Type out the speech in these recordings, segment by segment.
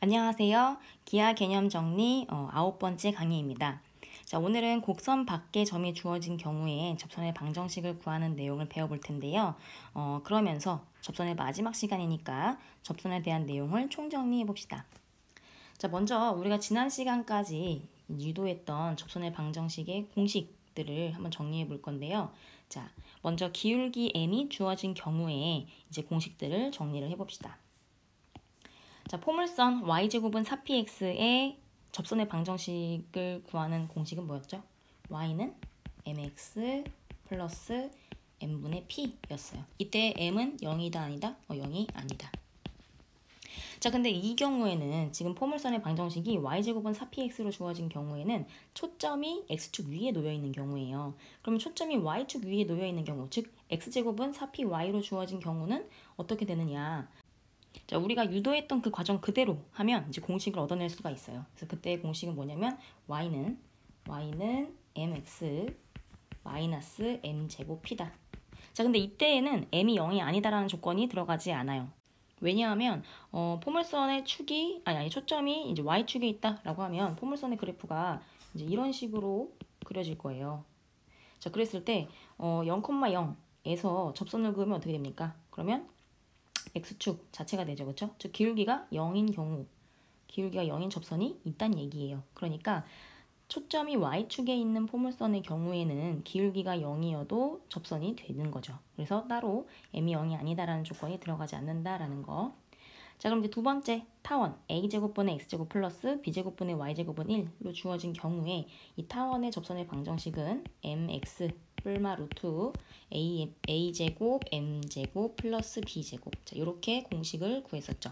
안녕하세요. 기하 개념 정리 9번째 강의입니다. 자, 오늘은 곡선 밖에 점이 주어진 경우에 접선의 방정식을 구하는 내용을 배워볼 텐데요. 그러면서 접선의 마지막 시간이니까 접선에 대한 내용을 총정리해 봅시다. 자, 먼저 우리가 지난 시간까지 유도했던 접선의 방정식의 공식들을 한번 정리해 볼 건데요. 자, 먼저 기울기 m이 주어진 경우에 이제 공식들을 정리를 해 봅시다. 자, 포물선 y제곱은 4px의 접선의 방정식을 구하는 공식은 뭐였죠? y는 mx 플러스 m분의 p였어요. 이때 m은 0이다 아니다? 0이 아니다. 자, 근데 이 경우에는 지금 포물선의 방정식이 y제곱은 4px로 주어진 경우에는 초점이 x축 위에 놓여 있는 경우예요. 그러면 초점이 y축 위에 놓여 있는 경우, 즉 x제곱은 4py로 주어진 경우는 어떻게 되느냐? 자, 우리가 유도했던 그 과정 그대로 하면 이제 공식을 얻어낼 수가 있어요. 그래서 그때의 공식은 뭐냐면 y는 mx 마이너스 m제곱 p다. 자, 근데 이때에는 m이 0이 아니다라는 조건이 들어가지 않아요. 왜냐하면 포물선의 축이 초점이 이제 y축에 있다라고 하면 포물선의 그래프가 이제 이런 식으로 그려질 거예요. 자, 그랬을 때 0,0에서 접선을 그으면 어떻게 됩니까? 그러면 x축 자체가 되죠. 그렇죠? 즉 기울기가 0인 경우, 기울기가 0인 접선이 있다는 얘기예요. 그러니까 초점이 y축에 있는 포물선의 경우에는 기울기가 0이어도 접선이 되는 거죠. 그래서 따로 m이 0이 아니다라는 조건이 들어가지 않는다라는 거. 자, 그럼 이제 두 번째 타원 a제곱분의 x제곱 플러스 b제곱분의 y제곱은 1로 주어진 경우에 이 타원의 접선의 방정식은 mx 뿔마 루트 a제곱 m제곱 플러스 b제곱. 자, 이렇게 공식을 구했었죠.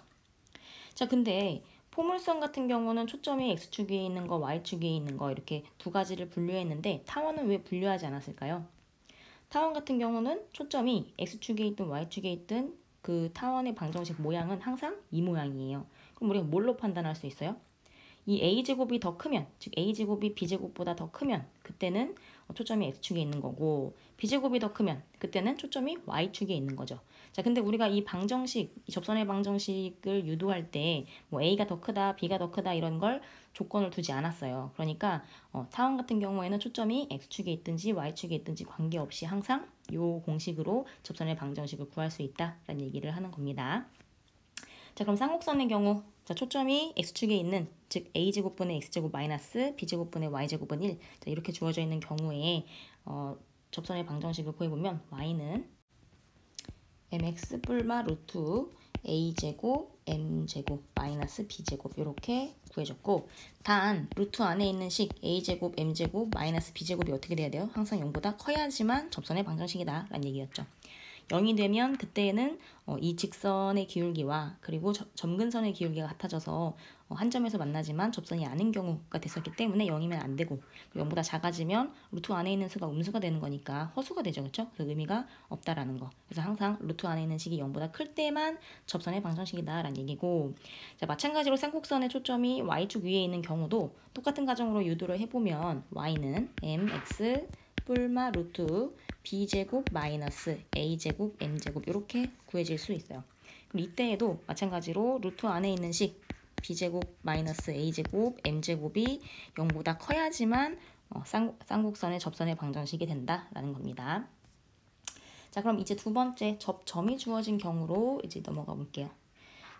자, 근데 포물선 같은 경우는 초점이 x축 위에 있는 거, y축 위에 있는 거 이렇게 두 가지를 분류했는데 타원은 왜 분류하지 않았을까요? 타원 같은 경우는 초점이 x축에 있든 y축에 있든 그 타원의 방정식 모양은 항상 이 모양이에요. 그럼 우리가 뭘로 판단할 수 있어요? 이 a제곱이 더 크면, 즉 a제곱이 b제곱보다 더 크면 그때는 초점이 x축에 있는 거고, b제곱이 더 크면 그때는 초점이 y축에 있는 거죠. 자, 근데 우리가 이 방정식, 이 접선의 방정식을 유도할 때 뭐 a가 더 크다, b가 더 크다 이런 걸 조건을 두지 않았어요. 그러니까 타원 같은 경우에는 초점이 x축에 있든지 y축에 있든지 관계없이 항상 이 공식으로 접선의 방정식을 구할 수 있다라는 얘기를 하는 겁니다. 자, 그럼 쌍곡선의 경우, 자, 초점이 x축에 있는, 즉 a제곱분의 x제곱 마이너스 b제곱분의 y제곱은 1. 자, 이렇게 주어져 있는 경우에 접선의 방정식을 구해보면 y는 mx 뿔마 루트 a제곱 m제곱 마이너스 b제곱 이렇게 구해줬고, 단 루트 안에 있는 식 a제곱 m제곱 마이너스 b제곱이 어떻게 돼야 돼요? 항상 0보다 커야지만 접선의 방정식이다 라는 얘기였죠. 0이 되면 그때는 이 직선의 기울기와 그리고 점근선의 기울기가 같아져서 한 점에서 만나지만 접선이 아닌 경우가 됐었기 때문에 0이면 안 되고, 0보다 작아지면 루트 안에 있는 수가 음수가 되는 거니까 허수가 되죠. 그렇죠? 그 의미가 없다라는 거. 그래서 항상 루트 안에 있는 식이 0보다 클 때만 접선의 방정식이다라는 얘기고, 자, 마찬가지로 쌍곡선의 초점이 y축 위에 있는 경우도 똑같은 가정으로 유도를 해보면 y는 mx 뿔마 루트 b제곱 마이너스 a제곱 m제곱 이렇게 구해질 수 있어요. 그럼 이때에도 마찬가지로 루트 안에 있는 식 b제곱 마이너스 a제곱 m제곱이 0보다 커야지만 쌍곡선의 접선의 방정식이 된다라는 겁니다. 자, 그럼 이제 두 번째 접점이 주어진 경우로 이제 넘어가 볼게요.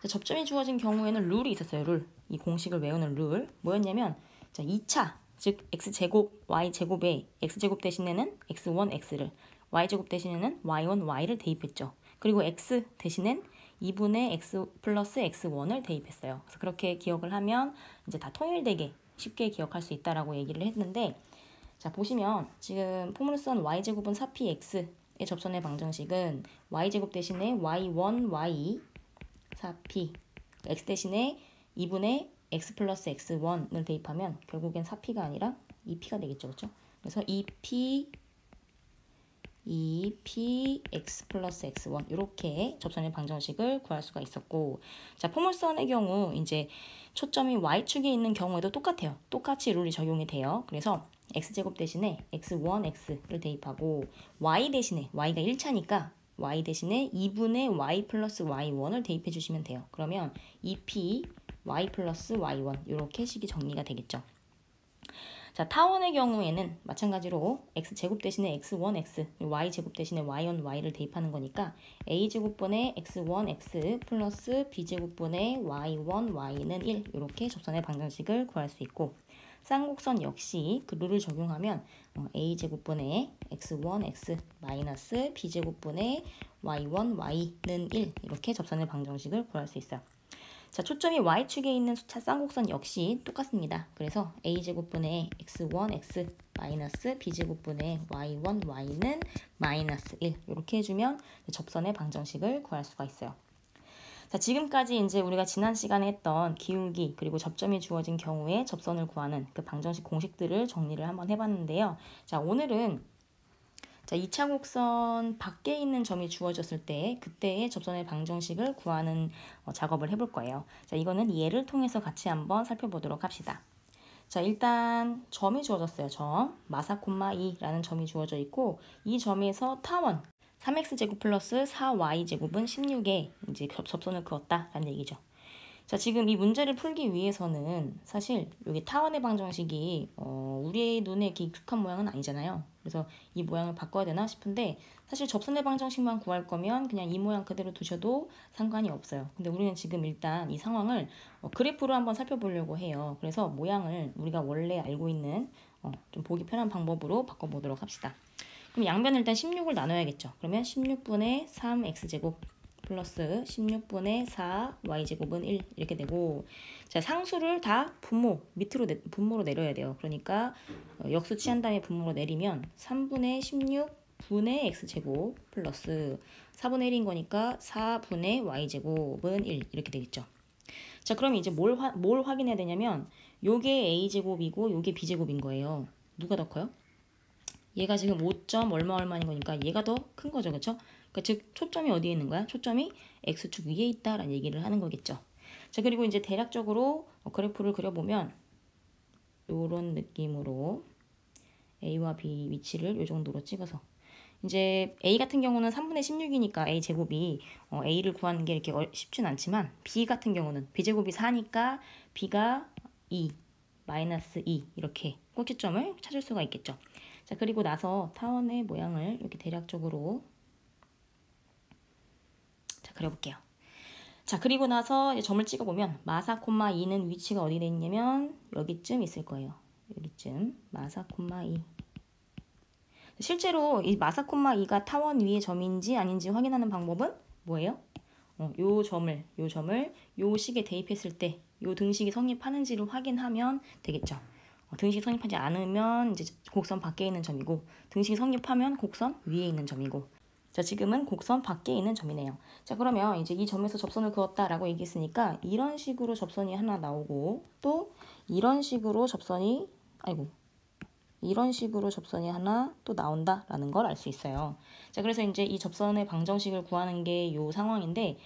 자, 접점이 주어진 경우에는 룰이 있었어요. 룰. 이 공식을 외우는 룰. 뭐였냐면, 자, 2차, 즉 x제곱 y제곱에 x제곱 대신에는 x1 x를, y제곱 대신에는 y1 y를 대입했죠. 그리고 x 대신엔 2분의 x 플러스 x1을 대입했어요. 그래서 그렇게 기억을 하면 이제 다 통일되게 쉽게 기억할 수 있다라고 얘기를 했는데, 자, 보시면 지금 포물선 y제곱은 4px의 접선의 방정식은 y제곱 대신에 y1 y 4p, x 대신에 2분의 x 플러스 x1을 대입하면 결국엔 4p가 아니라 2p가 되겠죠. 그렇죠? 그래서 2p x 플러스 x1 이렇게 접선의 방정식을 구할 수가 있었고, 자, 포물선의 경우 이제 초점이 y축에 있는 경우에도 똑같아요. 똑같이 룰이 적용이 돼요. 그래서 x제곱 대신에 x1x를 대입하고 y 대신에 y가 1차니까 y 대신에 2분의 y 플러스 y1을 대입해 주시면 돼요. 그러면 2p y 플러스 y1 이렇게 식이 정리가 되겠죠. 자, 타원의 경우에는 마찬가지로 x제곱 대신에 x1x, y제곱 대신에 y1y를 대입하는 거니까 a제곱분의 x1x 플러스 b제곱분의 y1y는 1 이렇게 접선의 방정식을 구할 수 있고, 쌍곡선 역시 그 룰을 적용하면 a제곱분의 x1x 마이너스 b제곱분의 y1y는 1 이렇게 접선의 방정식을 구할 수 있어요. 자, 초점이 y축에 있는 수차 쌍곡선 역시 똑같습니다. 그래서 a제곱분의 x1x 마이너스 b제곱분의 y1y는 마이너스 1 이렇게 해주면 접선의 방정식을 구할 수가 있어요. 자, 지금까지 이제 우리가 지난 시간에 했던 기울기 그리고 접점이 주어진 경우에 접선을 구하는 그 방정식 공식들을 정리를 한번 해봤는데요. 자, 오늘은 2차 곡선 밖에 있는 점이 주어졌을 때 그때의 접선의 방정식을 구하는 작업을 해볼 거예요. 자, 이거는 예를 통해서 같이 한번 살펴보도록 합시다. 자, 일단 점이 주어졌어요. 점 마사, 2라는 점이 주어져 있고 이 점에서 타원 3x제곱 플러스 4y제곱은 16에 이제 접선을 그었다라는 얘기죠. 자, 지금 이 문제를 풀기 위해서는 사실 여기 타원의 방정식이 우리의 눈에 이렇게 익숙한 모양은 아니잖아요. 그래서 이 모양을 바꿔야 되나 싶은데 사실 접선의 방정식만 구할 거면 그냥 이 모양 그대로 두셔도 상관이 없어요. 근데 우리는 지금 일단 이 상황을 그래프로 한번 살펴보려고 해요. 그래서 모양을 우리가 원래 알고 있는 좀 보기 편한 방법으로 바꿔보도록 합시다. 그럼 양변을 일단 16을 나눠야겠죠. 그러면 16분의 3x제곱 플러스 16분의 4y제곱은 1 이렇게 되고, 자, 상수를 다 분모로 내려야 돼요. 그러니까 역수 취한 다음에 분모로 내리면 3분의 16분의 x제곱 플러스 4분의 1인 거니까 4분의 y제곱은 1 이렇게 되겠죠. 자, 그럼 이제 뭘 확인해야 되냐면 요게 a제곱이고 요게 b제곱인 거예요. 누가 더 커요? 얘가 지금 5점 얼마인 거니까 얘가 더 큰 거죠. 그렇죠? 그러니까 즉 초점이 어디에 있는 거야? 초점이 x축 위에 있다라는 얘기를 하는 거겠죠. 자, 그리고 이제 대략적으로 그래프를 그려보면 이런 느낌으로 a와 b 위치를 이 정도로 찍어서 이제 a 같은 경우는 3분의 16이니까 a 제곱이 a를 구하는 게 이렇게 쉽진 않지만 b 같은 경우는 b제곱이 4니까 b가 2 마이너스 2 이렇게 꼭지점을 찾을 수가 있겠죠. 자, 그리고 나서 타원의 모양을 이렇게 대략적으로 그려볼게요. 자, 그리고 나서 이제 점을 찍어보면 마사, 2는 위치가 어디에 있냐면 여기쯤 있을 거예요. 여기쯤 마사, 2. 실제로 이 마사, 2가 타원 위의 점인지 아닌지 확인하는 방법은 뭐예요? 요 점을 요 식에 대입했을 때 요 등식이 성립하는지를 확인하면 되겠죠. 등식이 성립하지 않으면 이제 곡선 밖에 있는 점이고 등식이 성립하면 곡선 위에 있는 점이고, 자, 지금은 곡선 밖에 있는 점이네요. 자, 그러면 이제 이 점에서 접선을 그었다라고 얘기했으니까 이런 식으로 접선이 하나 나오고 또 이런 식으로 접선이 하나 또 나온다라는 걸 알 수 있어요. 자, 그래서 이제 이 접선의 방정식을 구하는 게 이 상황인데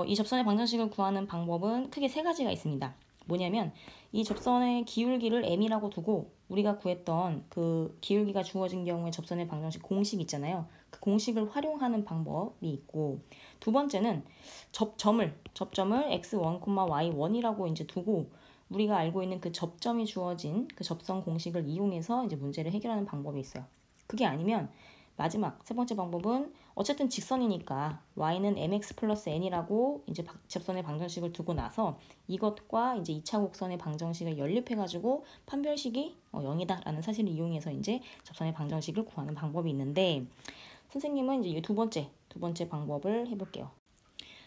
이 접선의 방정식을 구하는 방법은 크게 세 가지가 있습니다. 뭐냐면 이 접선의 기울기를 m이라고 두고 우리가 구했던 그 기울기가 주어진 경우에 접선의 방정식 공식 있잖아요. 그 공식을 활용하는 방법이 있고, 두 번째는 접점을 x1, y1이라고 이제 두고 우리가 알고 있는 그 접점이 주어진 그 접선 공식을 이용해서 이제 문제를 해결하는 방법이 있어요. 그게 아니면 마지막 세 번째 방법은 어쨌든 직선이니까 y는 mx 플러스 n이라고 이제 접선의 방정식을 두고 나서 이것과 이제 2차 곡선의 방정식을 연립해가지고 판별식이 0이다라는 사실을 이용해서 이제 접선의 방정식을 구하는 방법이 있는데, 선생님은 이제 이 두 번째 방법을 해볼게요.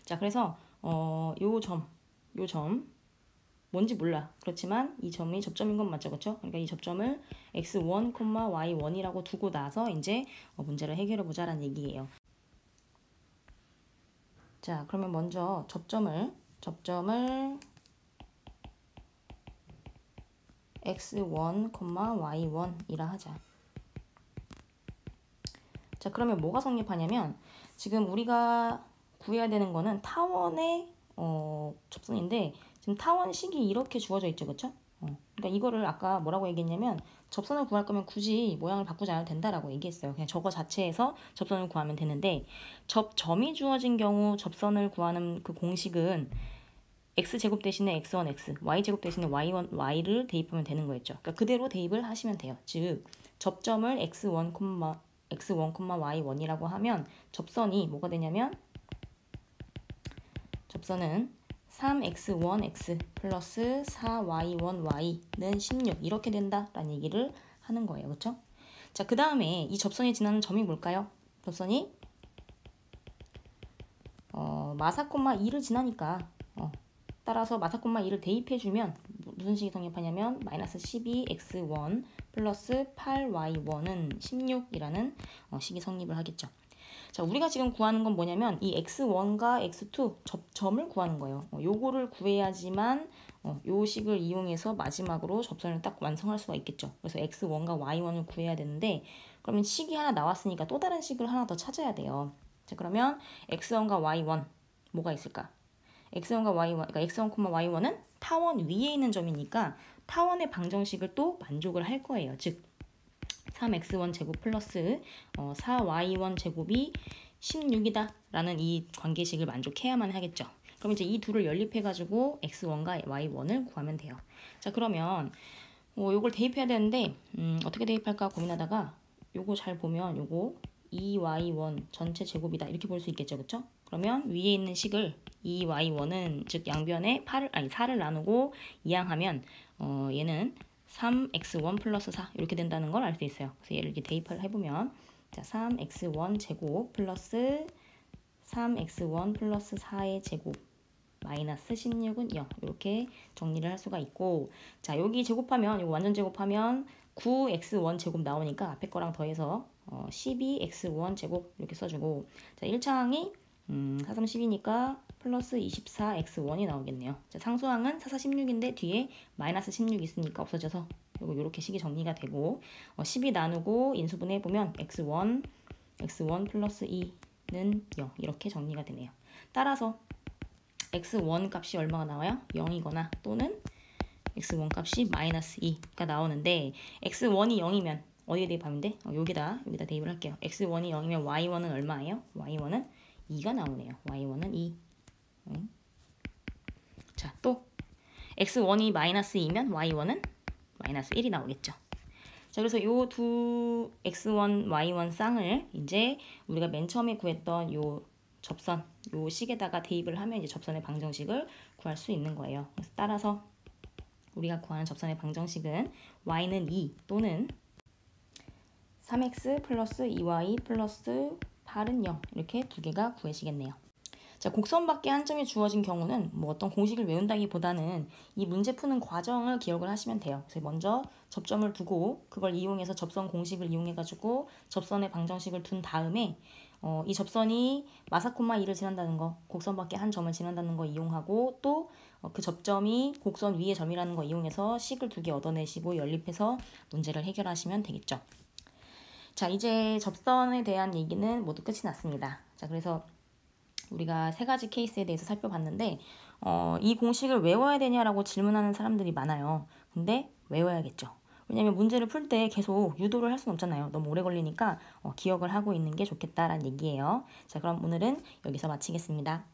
자, 그래서 요 점 뭔지 몰라. 그렇지만 이 점이 접점인 건 맞죠, 그렇죠? 그러니까 이 접점을 x1, y1이라고 두고 나서 이제 문제를 해결해 보자라는 얘기예요. 자, 그러면 먼저 접점을 x1, y1이라 하자. 자, 그러면 뭐가 성립하냐면 지금 우리가 구해야 되는 거는 타원의 접선인데 지금 타원식이 이렇게 주어져 있죠, 그렇죠? 그러니까 이거를 아까 뭐라고 얘기했냐면 접선을 구할 거면 굳이 모양을 바꾸지 않아도 된다라고 얘기했어요. 그냥 저거 자체에서 접선을 구하면 되는데 점이 주어진 경우 접선을 구하는 그 공식은 x제곱 대신에 x1, x, y제곱 대신에 y1, y를 대입하면 되는 거였죠. 그러니까 그대로 대입을 하시면 돼요. 즉 접점을 x1, y1이라고 하면 접선이 뭐가 되냐면 접선은 3x1x 플러스 4y1y는 16 이렇게 된다라는 얘기를 하는 거예요. 그렇죠? 자, 그 다음에 이 접선이 지나는 점이 뭘까요? 접선이 마사, 2를 지나니까 따라서 마사, 2를 대입해주면 무슨 식이 성립하냐면 마이너스 12x1 플러스 8y1은 16이라는 식이 성립을 하겠죠. 자, 우리가 지금 구하는 건 뭐냐면 이 x1과 x2 접점을 구하는 거예요. 요거를 구해야지만 요 식을 이용해서 마지막으로 접선을 딱 완성할 수가 있겠죠. 그래서 x1과 y1을 구해야 되는데 그러면 식이 하나 나왔으니까 또 다른 식을 하나 더 찾아야 돼요. 자, 그러면 x1과 y1 뭐가 있을까? x1과 y1, 그러니까 x1, y1은 타원 위에 있는 점이니까 타원의 방정식을 또 만족을 할 거예요. 즉 3x1 제곱 플러스 4y1 제곱이 16이다 라는 이 관계식을 만족해야만 하겠죠. 그럼 이제 이 둘을 연립해가지고 x1과 y1을 구하면 돼요. 자, 그러면 요걸 대입해야 되는데 어떻게 대입할까 고민하다가 요거 잘 보면 요거 2y1 전체 제곱이다 이렇게 볼 수 있겠죠. 그쵸? 그러면 위에 있는 식을 2y1은 즉 양변에 4를 나누고 이항하면 얘는 3x1 플러스 4 이렇게 된다는 걸 알 수 있어요. 그래서 얘를 이렇게 대입을 해보면 자 3x1 제곱 플러스 3x1 플러스 4의 제곱 마이너스 16은 0 이렇게 정리를 할 수가 있고 자 여기 제곱하면 이거 완전 제곱하면 9x1 제곱 나오니까 앞에 거랑 더해서 12x1 제곱 이렇게 써주고 자 1차항이 4, 3, 10이니까 플러스 24x1이 나오겠네요. 자, 상수항은 4, 4, 16인데 뒤에 마이너스 16 있으니까 없어져서 이렇게 식이 정리가 되고 12 나누고 인수분해 해보면 x1 플러스 2는 0 이렇게 정리가 되네요. 따라서 x1 값이 얼마가 나와요? 0이거나 또는 x1 값이 마이너스 2가 나오는데 x1이 0이면 어디에 대입하면 돼? 여기다 대입을 할게요. x1이 0이면 y1은 얼마예요? y1은 2가 나오네요. y1은 2. 자, 또 x1이 마이너스 2면 y1은 마이너스 1이 나오겠죠. 자, 그래서 요 두 x1, y1 쌍을 이제 우리가 맨 처음에 구했던 요 접선, 요 식에다가 대입을 하면 이제 접선의 방정식을 구할 수 있는 거예요. 그래서 따라서 우리가 구하는 접선의 방정식은 y는 2 또는 3x 플러스 2y 플러스 8은 0 이렇게 두 개가 구해지겠네요. 자, 곡선 밖에 한 점이 주어진 경우는 뭐 어떤 공식을 외운다기보다는 이 문제 푸는 과정을 기억을 하시면 돼요. 그래서 먼저 접점을 두고 그걸 이용해서 접선 공식을 이용해가지고 접선의 방정식을 둔 다음에 이 접선이 마사, 2를 지난다는 거, 곡선 밖에 한 점을 지난다는 거 이용하고 또 그 접점이 곡선 위의 점이라는 거 이용해서 식을 두 개 얻어내시고 연립해서 문제를 해결하시면 되겠죠. 자, 이제 접선에 대한 얘기는 모두 끝이 났습니다. 자, 그래서 우리가 세 가지 케이스에 대해서 살펴봤는데 이 공식을 외워야 되냐라고 질문하는 사람들이 많아요. 근데 외워야겠죠. 왜냐면 문제를 풀 때 계속 유도를 할 수는 없잖아요. 너무 오래 걸리니까 기억을 하고 있는 게 좋겠다라는 얘기예요. 자, 그럼 오늘은 여기서 마치겠습니다.